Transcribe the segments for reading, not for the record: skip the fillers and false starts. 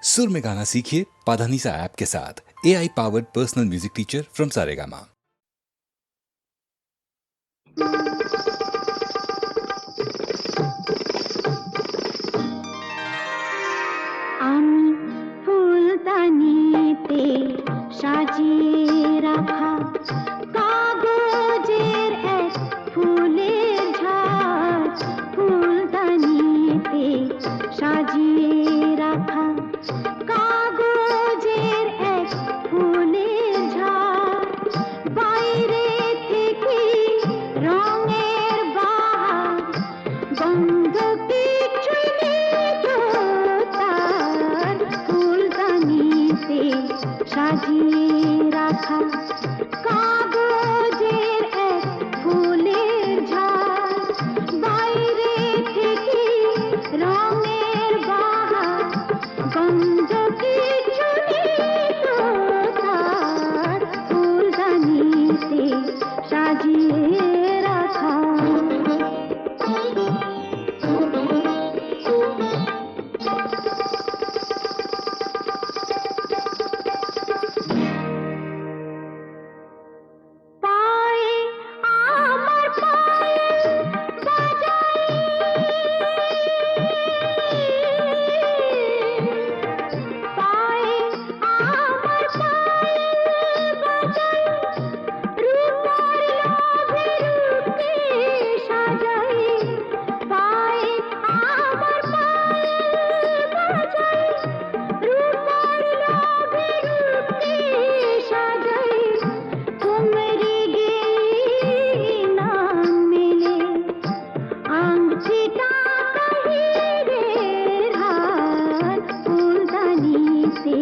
सुर में गाना सीखिए पाधानीसा ऐप के साथ। AI powered personal music teacher from Saregama. আমি ফুলদানিতে সাজিয়ে রাখা কাগজের এক ফুলের ঝাড়, ফুলদানিতে সাজিয়ে রাখা কাগজের এক ফুলের ঝাড়, বাইরে থেকে রঙের বাহার, গন্ধ কিছুই নেই তো তার, ফুলদানিতে সাজিয়ে রাখা কাগজের এক ফুলের ঝাড়, বাইরে থেকে রঙের বাহার, গন্ধ কিছু নেই তো তার, ফুলদানিতে সাজিয়ে রাখা। পায়ে আমার পায়েল বাজাই, পায়ে আমার পায়েল বাজাই, রূপার লোভে রূপকে সাজাই, পায়ে আমার পায়েল বাজাই, রূপার লোভে রূপকে সাজাই, তোমরি গেয়ে নাম মেলে আংটিটা হিরের হার, ফুলদানিতে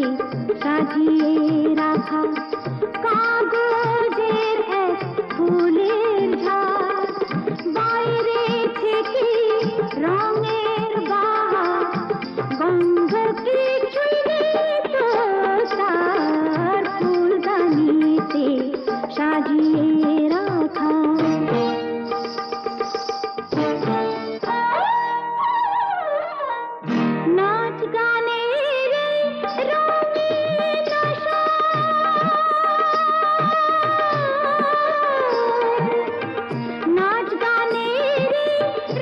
সাজিয়ে রাখা কাগজের এক ফুলের ঝাড়, বাইরে থেকে রঙের বাহার, গন্ধ কিছুই নেই তো তার, ফুলদানিতে সাজিয়ে রাখা। নাচ গানের রঙিন আসর, নাচ গানের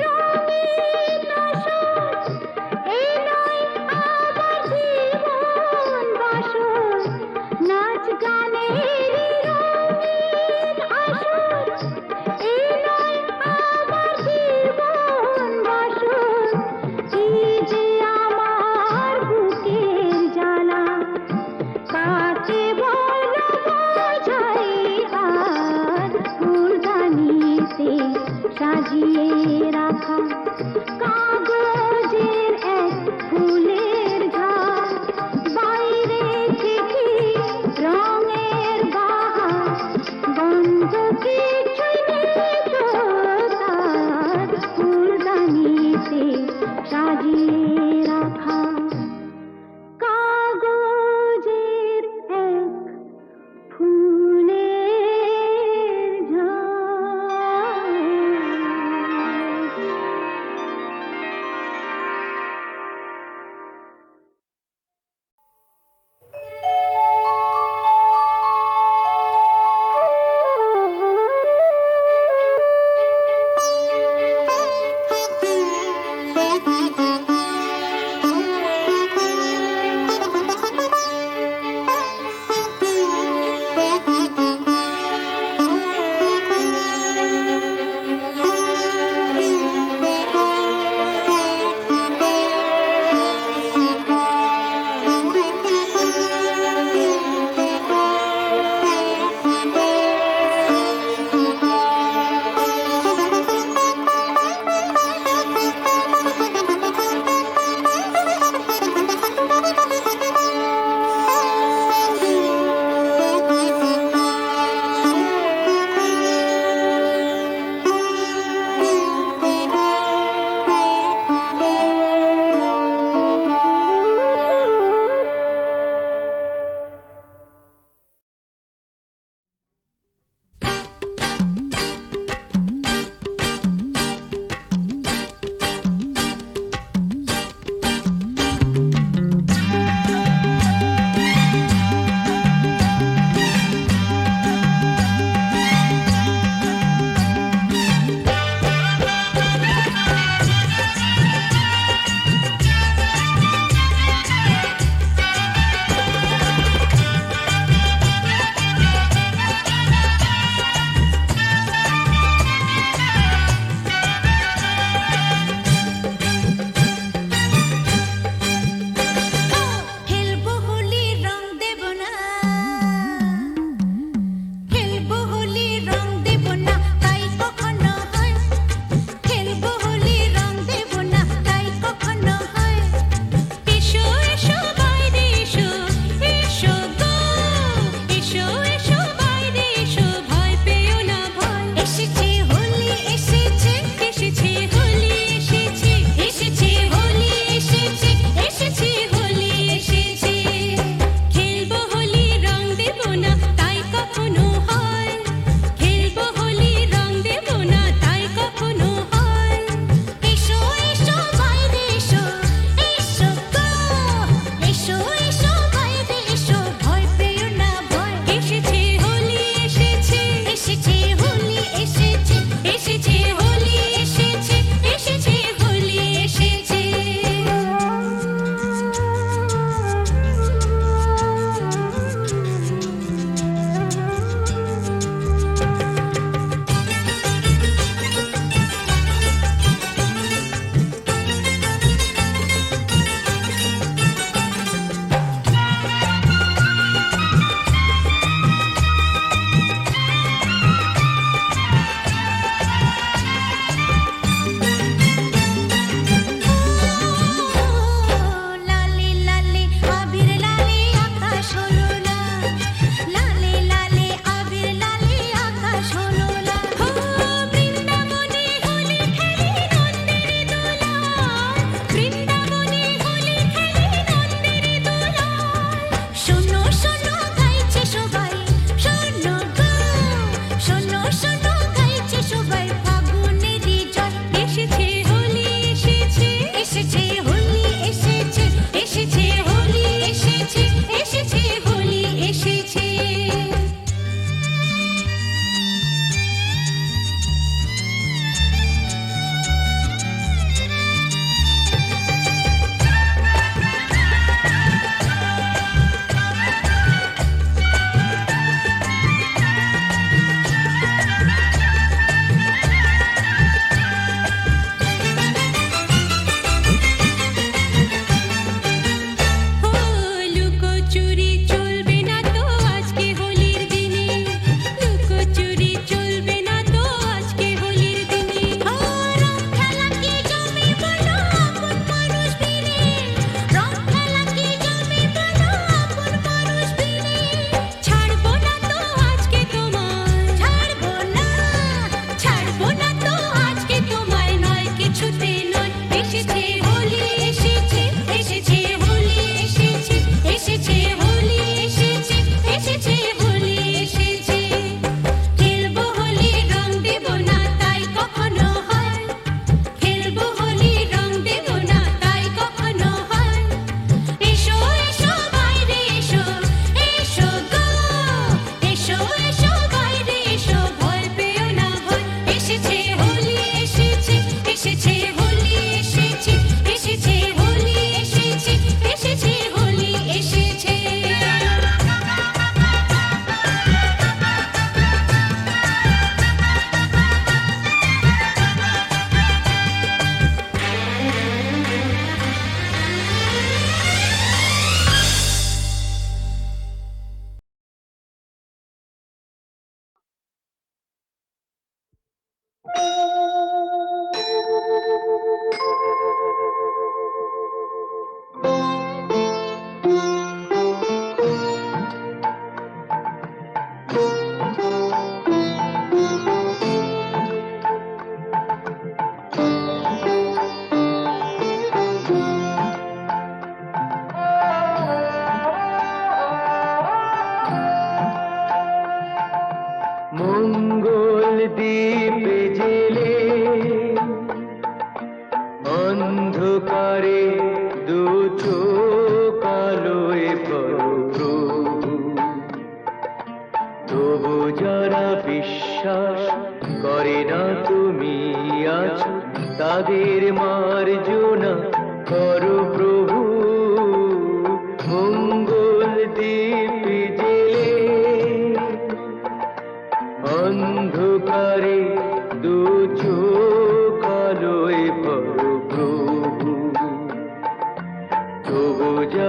রঙিন আসর, এই নয় আমার জীবন বাসর, নাচ গানের রঙিন আসর, এই নয় আমার জীবন বাসর, এই যে আমার বুকের জ্বালা, কাকে বলো বোঝাই আর, ফুলদানিতে সাজিয়ে রাখা কাগজের এক ফুলের ঝাড়, বাইরে থেকে রঙের বাহার, গন্ধ কিছুই নেই তো তার, ফুলদানিতে সাজিয়ে রাখা কাগজের এক ফুলের ঝাড়।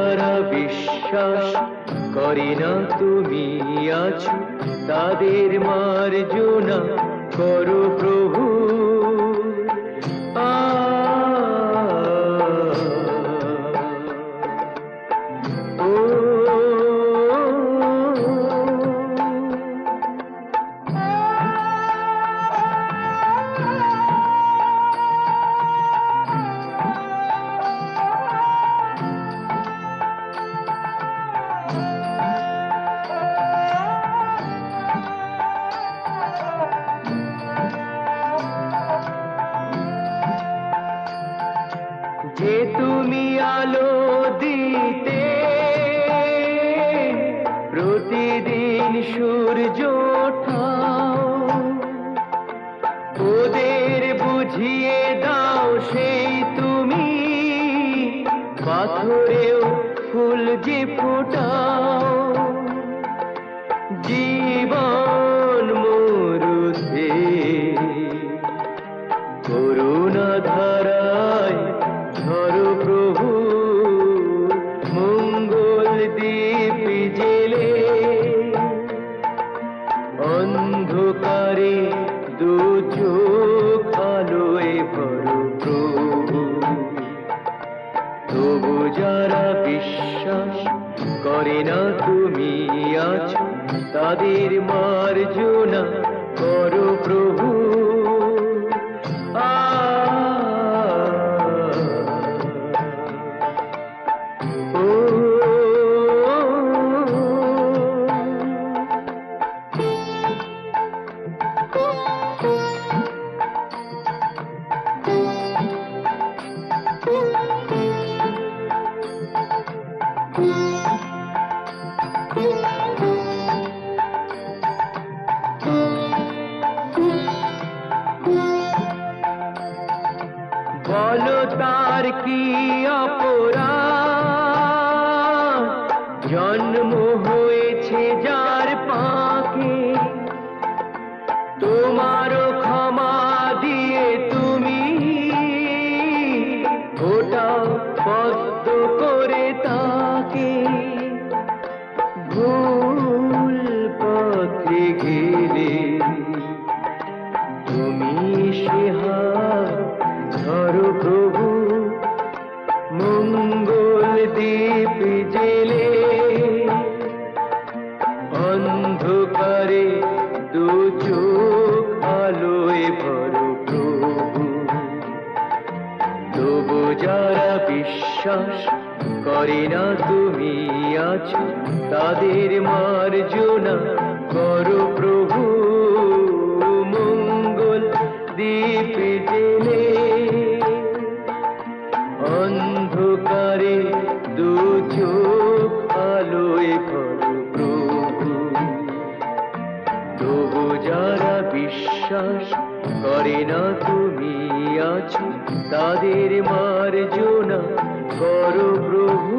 যারা বিশ্বাস করে না তুমি আছো, তাদের মার্জনা করো প্রভু। আ যে তুমি আলো দিতে প্রতিদিন সূর্য ওঠাও, ওদের বুঝিয়ে দাও সেই তুমি পাথরেও ফুল যে ফোটাও। জীবন মরুতে করুণা ধারায় ধরো প্রভু, মঙ্গল দ্বীপ জেলে অন্ধকারে দু চোখ আলোয় ভরো প্রভু। তবু যারা বিশ্বাস করে না তুমি আছো, তাদের মার্জনা করো প্রভু। বলো তার কি অপরাধ, জন্ম হয়েছে যার পাকে, তোমারও ক্ষমা দিয়ে তুমি ওটাও পদ্ম করে তাকে। ভুল পথে গেলে তুমি সে হাত ধরো প্রভু, মঙ্গল দ্বীপ জেলে অন্ধকারে দু চোখ আলোয় ভরো প্রভু। তবু যারা বিশ্বাস করে না তুমি আছো, তাদের মার্জনা করো প্রভু, মঙ্গল দ্বীপ জেলে অন্ধকারে দু চোখ আলোয় ভরো প্রভু। তবু যারা বিশ্বাস করে না তুমি আছো, তাদের মার্জনা করো প্রভু।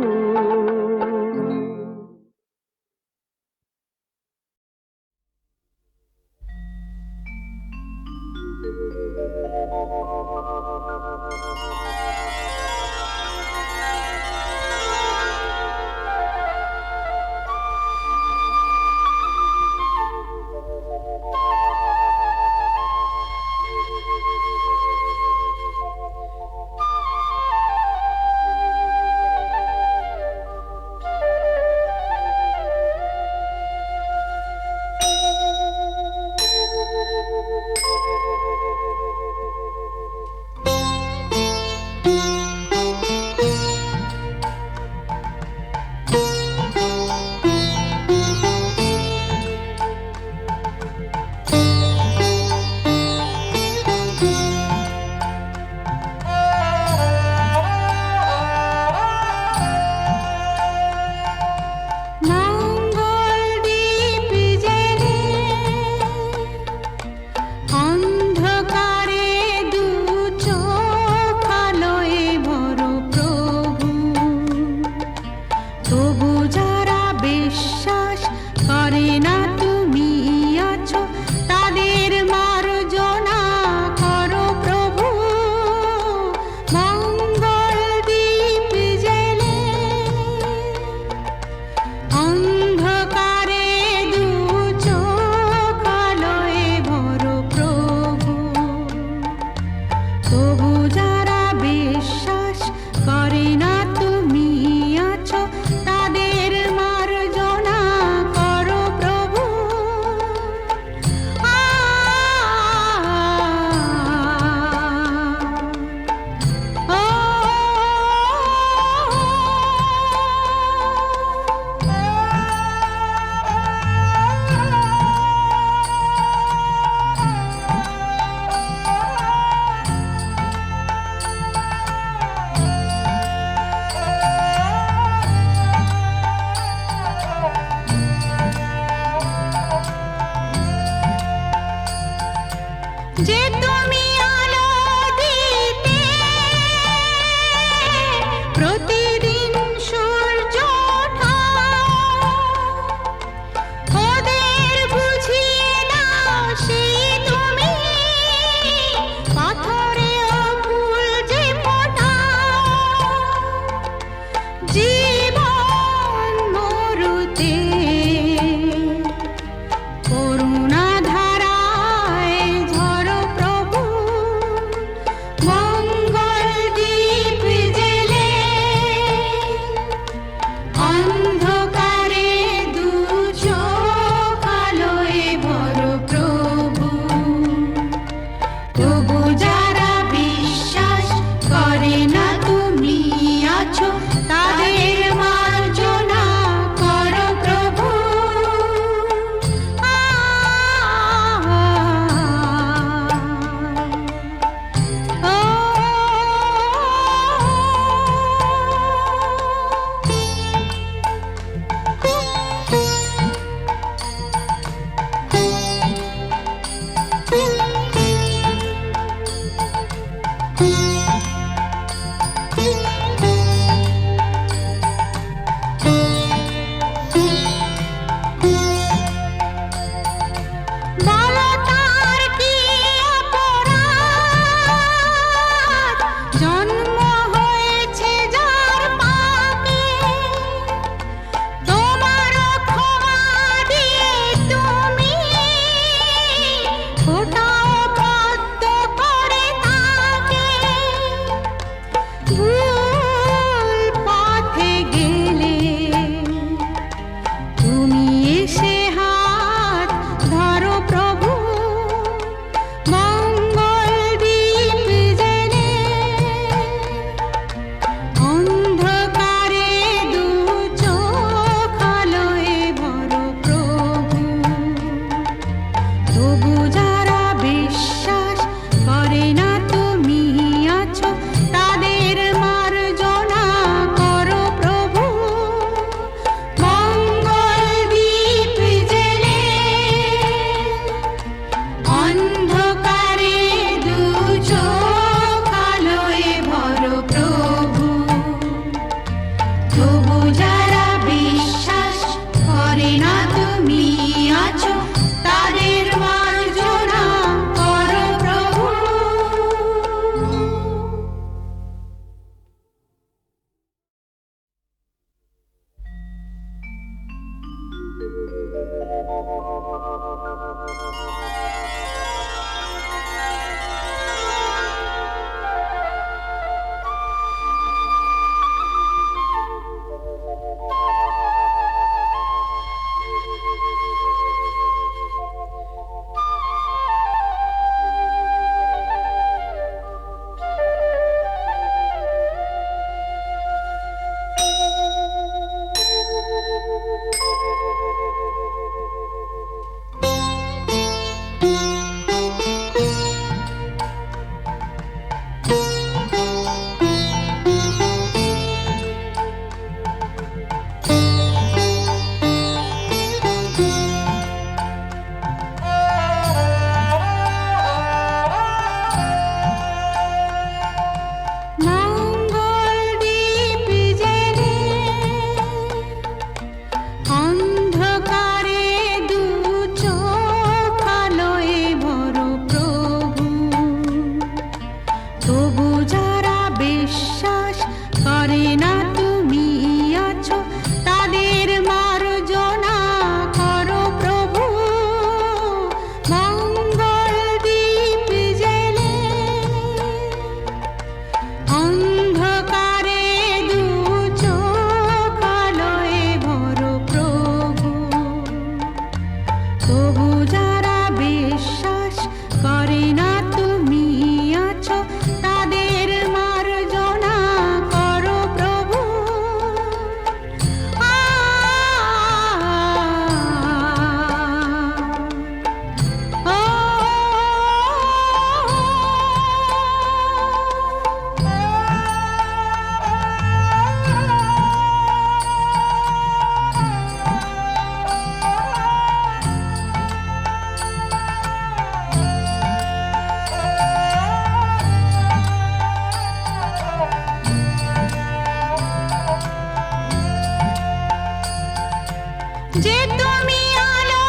যে তুমি আলো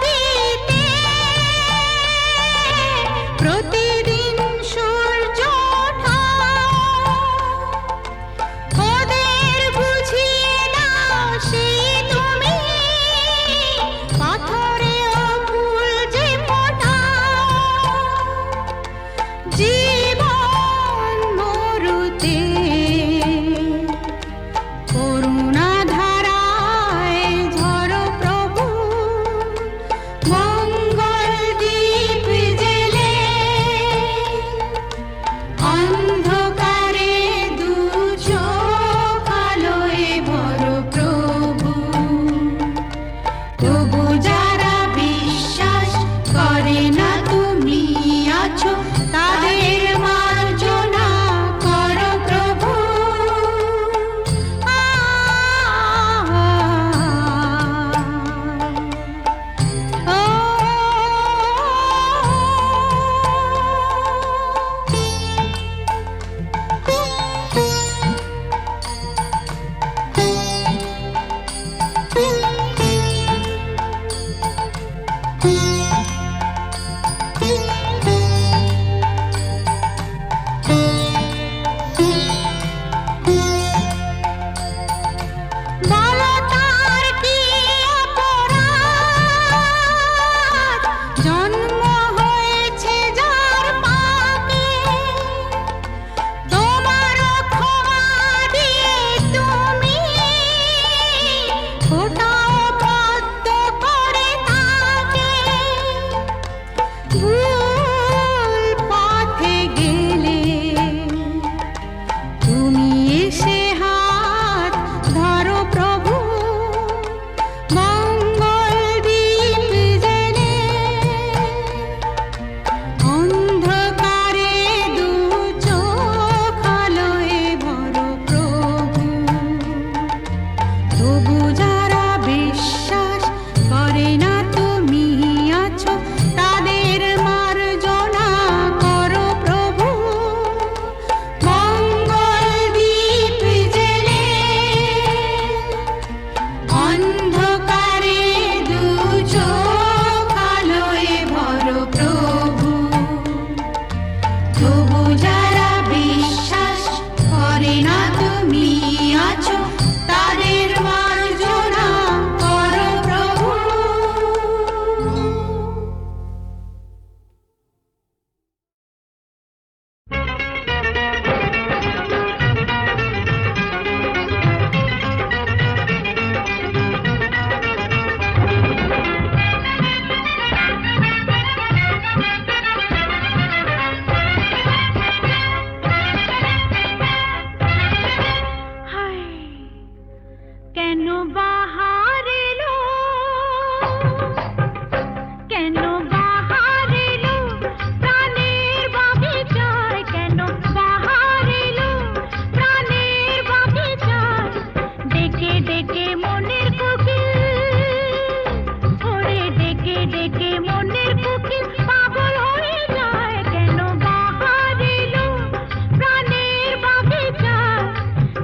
দিতে প্রতিদিন সূর্য ওঠা ওদের বুঝিয়ে দাও সেই তুমি পাথরেও ফুল যে ফোটাও জীবন মরুতে করুণা ধারায় ঝরো প্রভু মঙ্গল দীপ জেলে অন্ধকারে দু চোখ আলোয় ভরো প্রভু তবু যারা বিশ্বাস করে না তুমি আছো তাদের মার্জনা করো প্রভু বলো তার কি অপরাধ জন্ম হয়েছে যার পাপে তোমার ক্ষমা দিয়ে তুমি ফোটাও পদ্ম করে তাকে ভুল পথে গেলে তুমি এসে হাত ধরো প্রভু মঙ্গল দীপ জেলে অন্ধকারে দু চোখ আলোয় ভরো প্রভু তবু যারা বিশ্বাস করে না তুমি আছো তাদের মার্জনা করো প্রভু মঙ্গল দীপ জেলে অন্ধকারে দু চোখ আলোয় ভরো প্রভু তবু যারা বিশ্বাস করে না তুমি আছো তাদের মার্জনা করো প্রভু কেন বাহার এলো কেন বাহার এলো প্রাণের বাগিচায় কেন বাহার এলো প্রাণের বাগিচায় ডেকে ডেকে মনের কোকিল ওরে ডেকে ডেকে মনের কোকিল পাগল হয়ে যায় কেন বাহার এলো প্রাণের বাগিচায়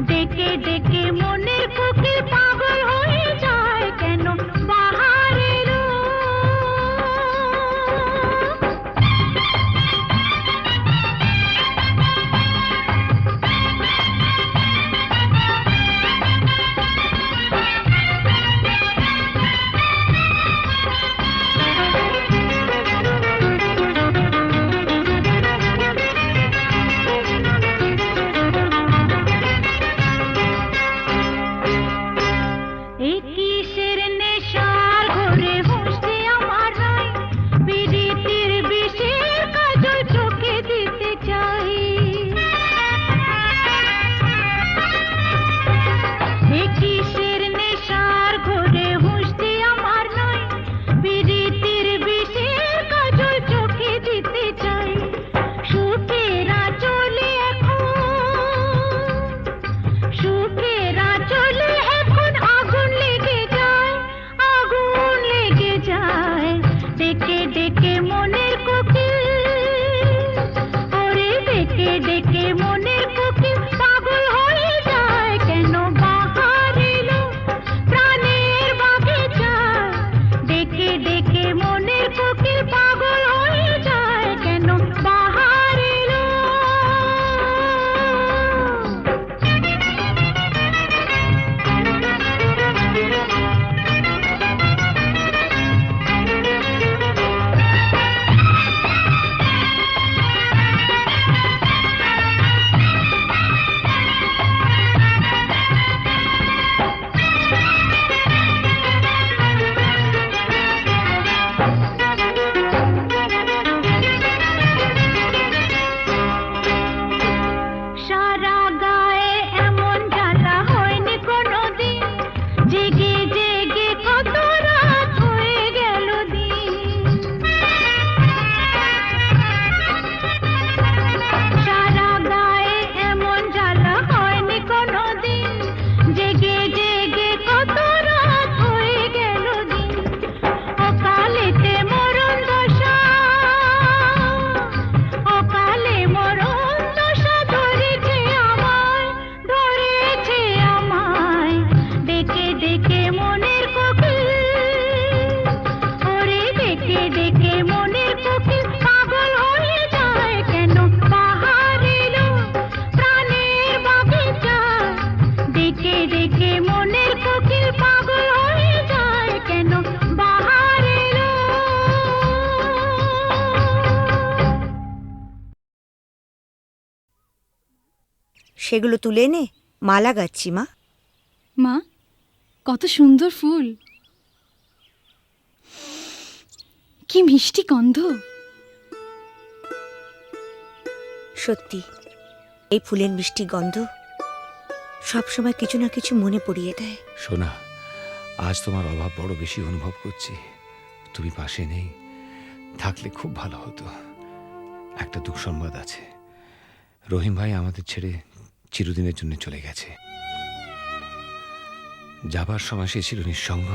ডেকে ডেকে মনের কোকিল পাগল হয়ে যায় কেন বাহার এলো এই কিসের নেশার ঘরে বসে আমার নাই বিরিতির বিষের কাজল চোখে দিতে চাই এই কিসের নেশার ঘরে বসে আমার নাই বিরিতির বিষের কাজল চোখে দিতে চাই সুখেরা চলে এখন সুখেরা চলে এখন আগুন লেগে ডেকে মনের কোকিল, ওরে ডেকে ডেকে মনের কোকিল পাগল হয়ে যায় কেন বাহার এলো প্রাণের বাগিচায়। ডেকে ডেকে মনের কোকিল পাগল হয়ে যায় কেন বাহার এলো। সেগুলো তুলে এনে মালা গাচ্ছি মা। মা, কত সুন্দর ফুল, কি মিষ্টি গন্ধ। সত্যি এই ফুলের মিষ্টি গন্ধ সবসময় কিছু না কিছু মনে পড়িয়ে দেয়। সোনা, আজ তোমার অভাব বড় বেশি অনুভব করছি। তুমি পাশে নেই, থাকলে খুব ভালো হতো। একটা দুঃসংবাদ আছে, রহিম ভাই আমাদের ছেড়ে চিরদিনের জন্য চলে গেছে। যাবার সময় সে ছিল নিঃসঙ্গ,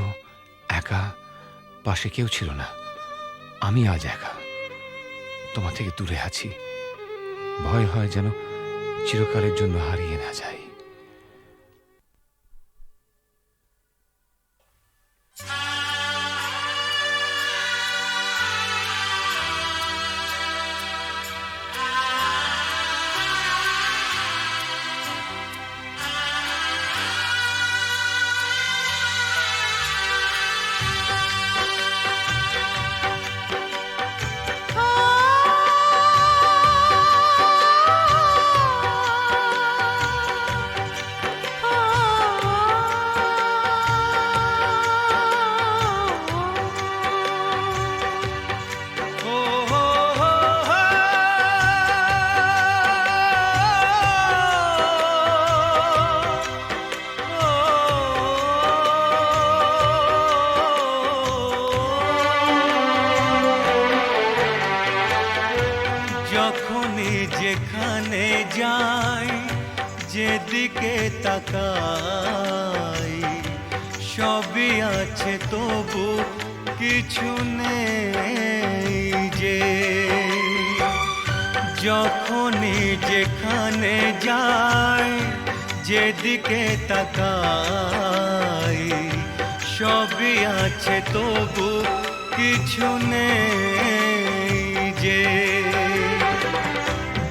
একা, পাশে কেউ ছিল না। আমি আজ একা, তোমার থেকে দূরে আছি। ভয় হয় যেন চিরকালের জন্য হারিয়ে না যাই। যখনই যেখানে যাই, যেদিকে তাকাই, সবই আছে তবু কিছু নেই যে। যখনই যেখানে যাই, যেদিকে তাকাই, সবই আছে তবু কিছু নেই যে।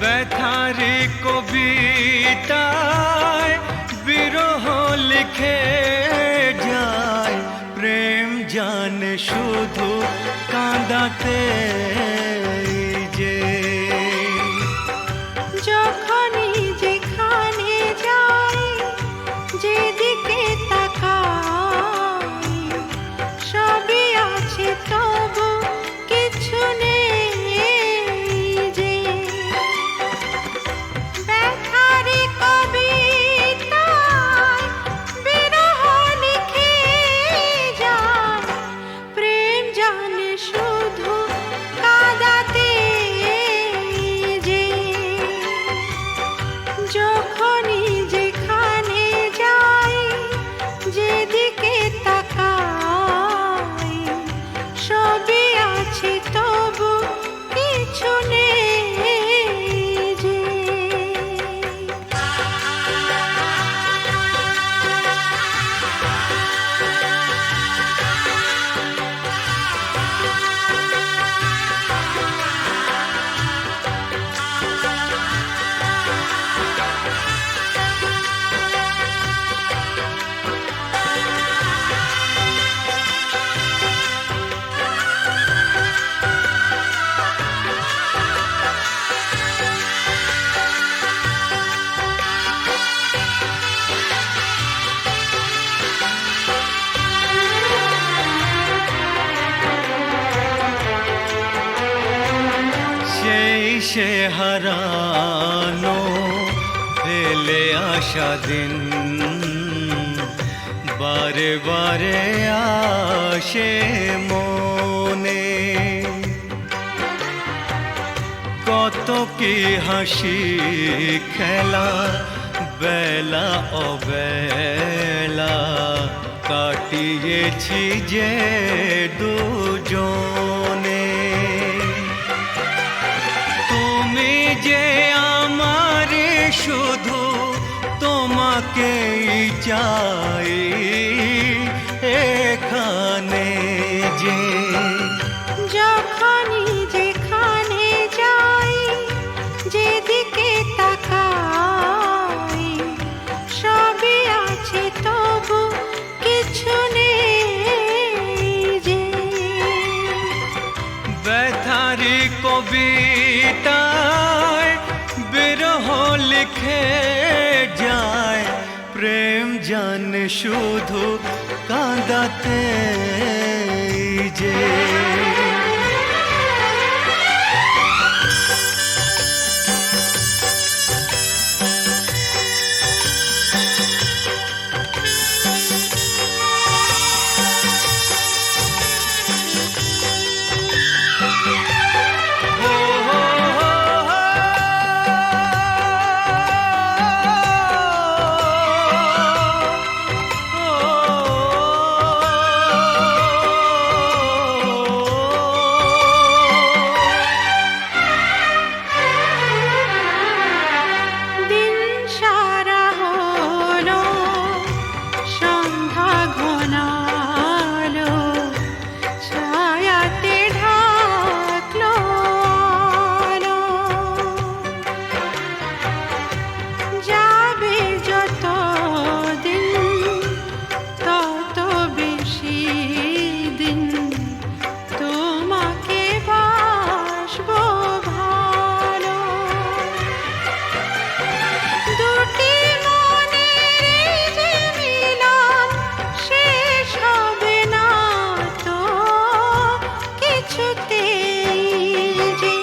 ব্যথারি কবিতায় বিরহ লিখে যায়, প্রেম জানে শুধু কাঁদাতে যে। যখনই যেখানে যাই, যেদিকে তাকাই, সবই আছে তবু কিছু নেই যে। ব্যথারি কবিতায় বিরহ লিখে যায়, প্রেম জানে শুধু কাঁদাতে যে। যখনই যেখানে যাই, যেদিকে তাকাই, সবই আছে তবু কিছু নেই যে। সেই সে হারানো ফেলে আসা দিন, বারে বারে আসে মনে। কত কি হাসি খেলা, বেলা অবেলা কাটিয়েছি যে দুজনে। তুমি যে আমার শুধু তোমাকেই চাই, জানে যে যখনই যেখানে যাই, যেদিকে তাকাই, সবই আছে তবু কিছু নেই যে। ব্যথারি কবিতায় বিরহ লিখে যায়, প্রেম জানে শুধু কাঁদাতে যে। দিন সারা হলো, সন্ধ্যা ঘনালো, ছায়াতে ঢাকলো আলো। যাবে যত দিন তত বেশি দিন তোমাকে বাসবো ভালো। দুটি মনের যে মিলন শেষ হবে না তো কিছুতেই যে।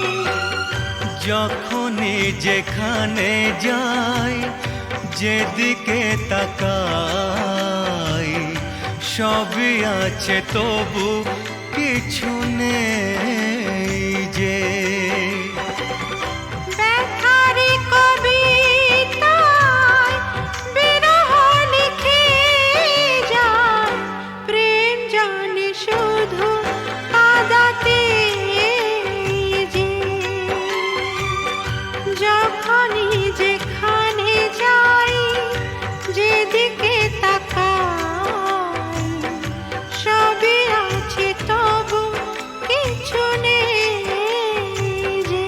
যখনই যেখানে যাই, যেদিকে তাকাই, সবই আছে তবু কিছু নেই যে। ব্যথারি কবিতায় বিরহ লিখে যায়, প্রেম জানে শুধু কাঁদাতে যে। যখনই যেখানে যাই, যেদিকে তাকাই, সবই আছে তবু কিছু নেই যে।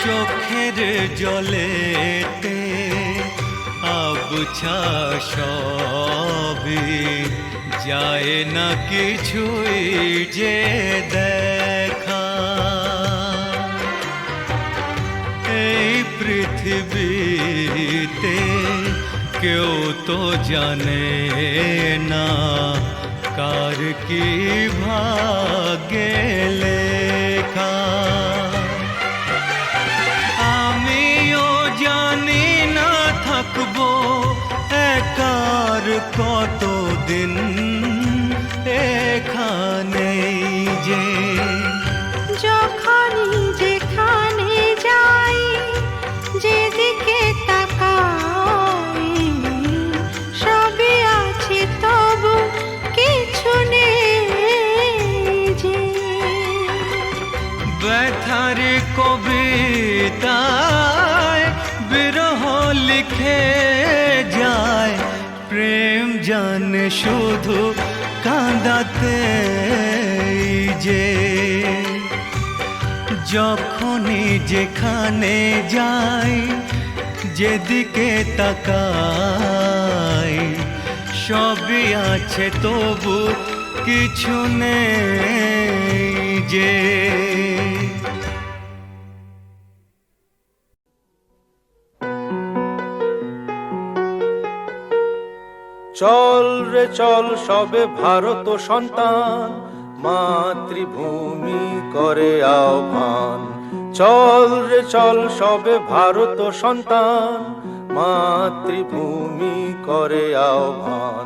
চোখের জলেতে আবছা সবই যায় না কিছুই যে দেখা। এই পৃথিবীতে কেউ তো জানে না কার কি ভাগ্যে লেখা। আমিও জানি না থাকবো একার কতদিন এখানেই যে। যখনই যেখানে যাই, যেদিকে তাকাই, সবই আছে তবু কিছু নেই যে। ব্যথার কবিতায় বিরহ লিখে যায়, প্রেম জানে শুধু কাঁদাতে যে। যখনই যেখানে যাই, যেদিকে তাকাই, সবই আছে তবু কিছু নেই যে। চল রে চল সবে ভারত সন্তান, মাতৃভূমি করে আহ্বান। চল রে চল সবে ভারত সন্তান, মাতৃভূমি করে আহ্বান।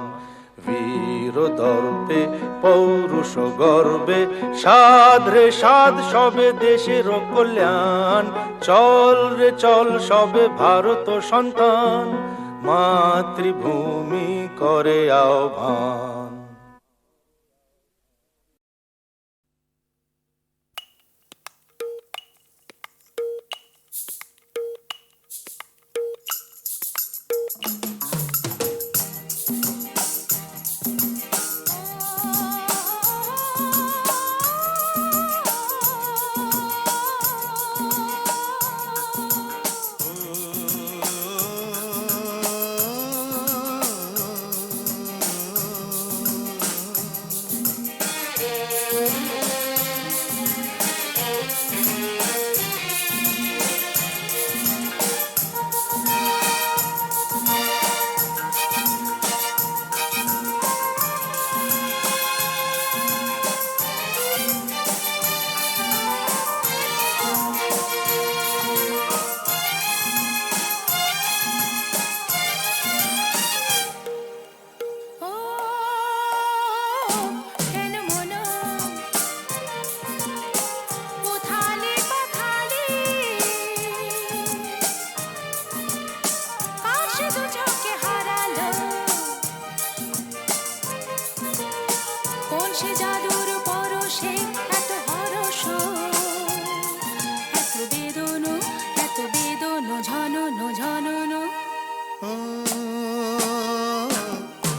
বীর চিরদর্পে পৌরুষ গর্বে সাধ রে সাধ সবে দেশের কল্যাণ চল রে চল সবে ভারত সন্তান মাতৃভূমি করে আহ্বান।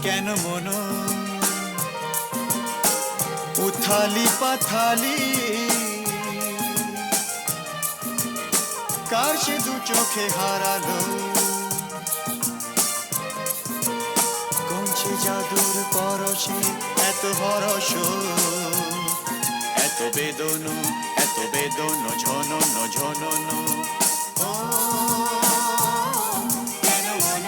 কেন মন উথালি পাথালি কার সে দু চোখে হারালো কোন সে জাদুর পরশে এত হরস এত বেদন ঝনন ঝনন কেন মন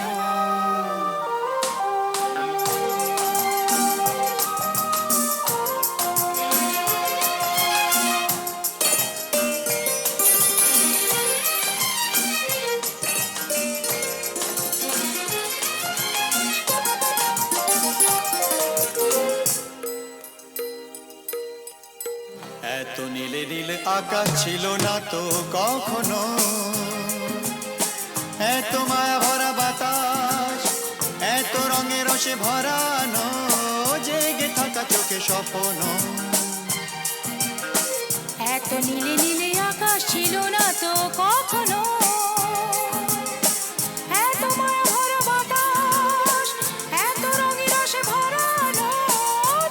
এত নীলে নীল আকাশ ছিল না তো কখনো এত মায়া ভরা বাতাস এত রঙে রসে ভরানো জেগে থাকা চোখে স্বপ্ন এত নীলে নীলে আকাশ ছিল না তো কখনো এত মায়া ভরা বাতাস এত রঙে রসে ভরানো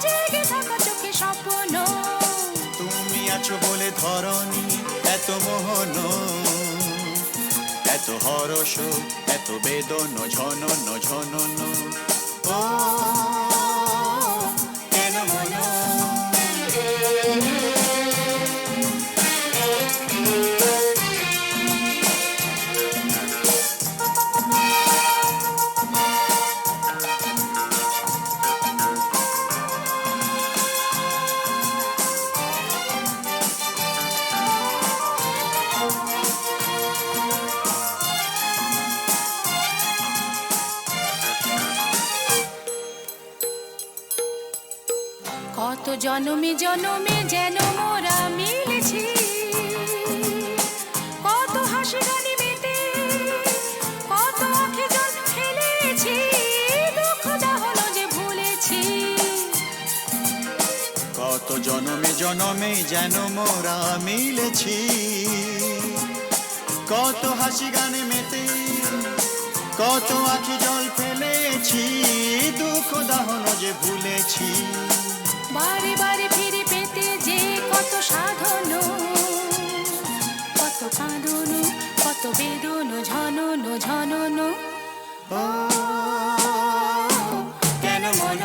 জেগে থাকা চোখে স্বপ্ন তুমি আছো বলে ধরনি এত মোহন এত হরস এত বেদন ঝনন ঝনন ও কেন মন কত জনমে জনমে যেন মোরা মিলেছি কত হাসি গানে মেতে কত আঁখি জল ফেলেছি দুঃখ হলো যে ভুলেছি কত জনমে জনমে যেন মোরা মিলেছি কত হাসি গানে মেতে কত আঁখি জল ফেলেছি দুঃখ দাহন যে ভুলেছি বারে বারে ফিরে পেতে যে কত সাধন কত কাঁদন কত বেদন ঝনন ঝনন ও কেন মন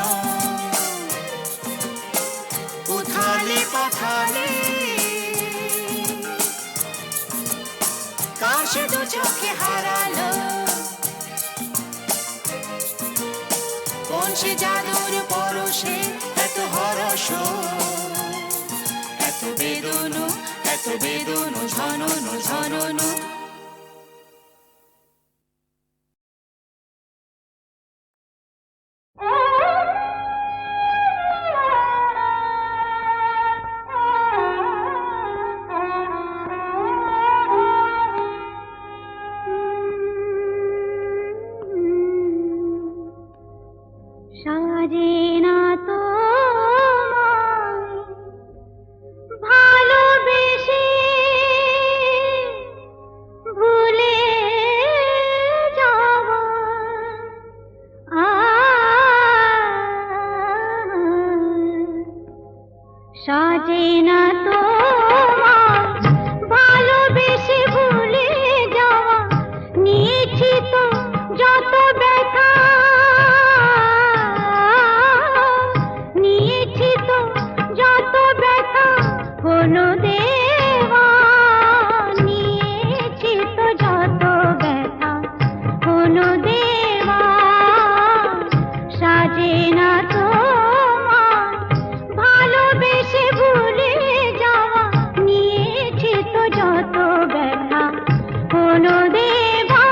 উথালি পাথালি কার সে দু চোখে হারালো কোন সে জাদুর পরশে এত হরস এত বেদন ঝনন ঝনন সাজে না তো ভালোবেসে ভুলে যাব সাজে না তো ভালোবেসে ভুলে যাওয়া নিয়েছি তো যত ব্যথা নিয়েছি তো যত ব্যথা কোনো দেওয়া নিয়েছি তো যত ব্যথা কোনো দেওয়া সাজে না তো ভালোবেসে ভুলে যাওয়া নিয়েছি তো যত ব্যথা কোনো দেওয়া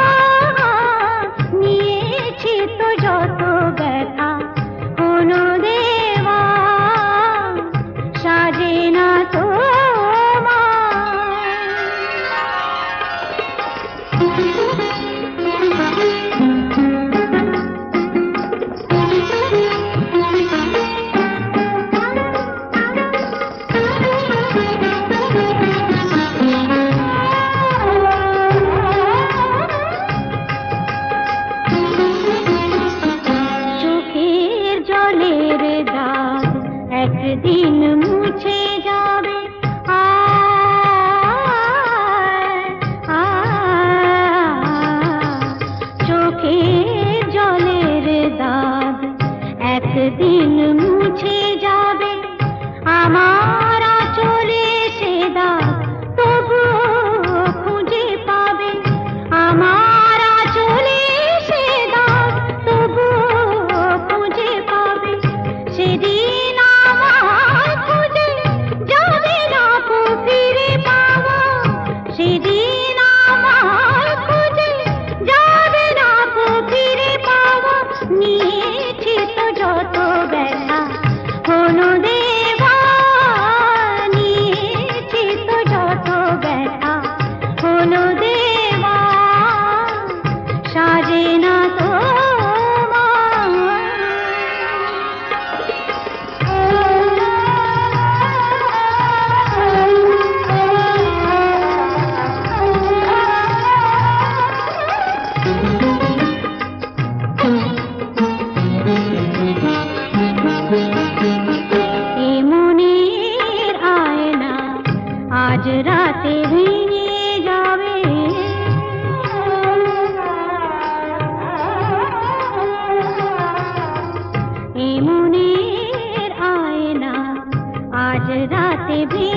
নিয়েছি তো যত ব্যথা কোনো দেওয়া সাজে না তো চোখের জলের দাগ একদিন মুছে যাবে চোখের জলের দাগ একদিন মুছে যাবে আমার চলে সে দাগ তবুও খুঁজে পাবে আমার চলে সে দাগ তবুও খুঁজে পাবে সেদিন আমার খুঁজে যাবে না কো ফিরে পাওয়া সেদিন আমার খুঁজে যাবে না কো ফিরে পাওয়া নিয়েছি তো যত ব্যথা কোনো দেওয়া নিয়েছি তো যত ব্যথা কোনো দেওয়া সাজে না তো এ মনের আয়না আজ রাতে ভেঙে যাবে এ মনের আয়না আজ রাতে ভেঙে